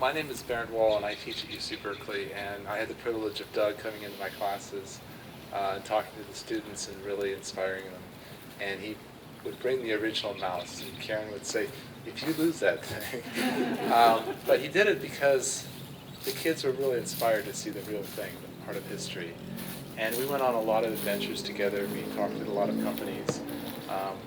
My name is Bernt Wahl, and I teach at UC Berkeley, and I had the privilege of Doug coming into my classes and talking to the students and really inspiring them. And he would bring the original mouse, and Karen would say, "If you lose that thing." But he did it because the kids were really inspired to see the real thing, the part of history. And we went on a lot of adventures together. We talked with a lot of companies.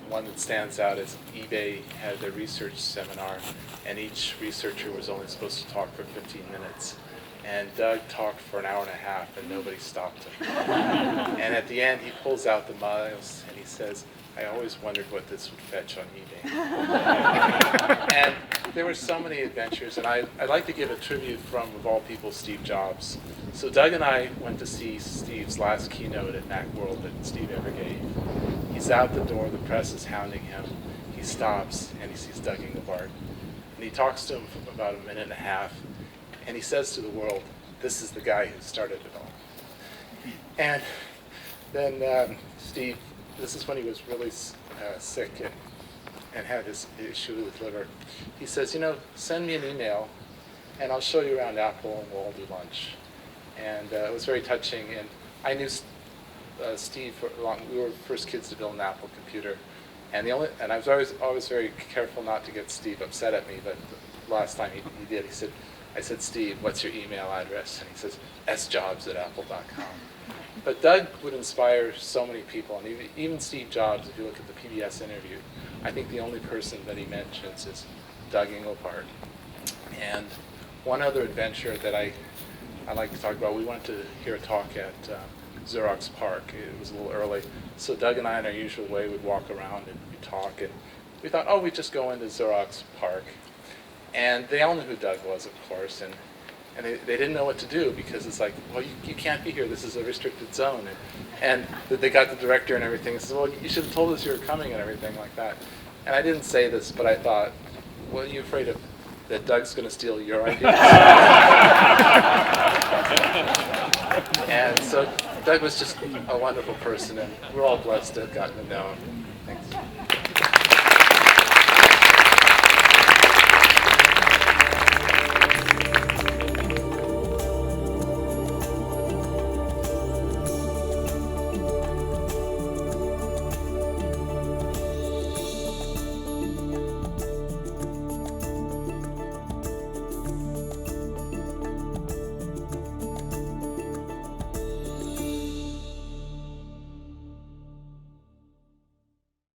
One that stands out is eBay had their research seminar, and each researcher was only supposed to talk for 15 minutes. And Doug talked for an hour and a half, and nobody stopped him. And at the end, he pulls out the miles, and he says, "I always wondered what this would fetch on eBay." And there were so many adventures, and I'd like to give a tribute from, of all people, Steve Jobs. So Doug and I went to see Steve's last keynote at Macworld that Steve ever gave. He's out the door, the press is hounding him. He stops, and he sees Doug Engelbart. And he talks to him for about a minute and a half, and he says to the world, "This is the guy who started it all." And then Steve, this is when he was really sick and had this issue with his liver. He says, "Send me an email, and I'll show you around Apple, and we'll all do lunch." And it was very touching. And I knew Steve for long. We were the first kids to build an Apple computer, and I was always very careful not to get Steve upset at me. But the last time he did, I said, "Steve, what's your email address?" And he says, sjobs@apple.com. But Doug would inspire so many people, and even Steve Jobs. If you look at the PBS interview, I think the only person that he mentions is Doug Engelbart. And one other adventure that I like to talk about, we went to hear a talk at Xerox Park. It was a little early. So Doug and I, in our usual way, would walk around and we'd talk. And we thought, we'd just go into Xerox Park. And they all knew who Doug was, of course. And they didn't know what to do because it's like, well, you can't be here. This is a restricted zone. And they got the director and everything. And said, well, you should have told us you were coming and everything like that. And I didn't say this, but I thought, well, are you afraid that Doug's going to steal your ideas? And so Doug was just a wonderful person, and we're all blessed to have gotten to know him. Thanks.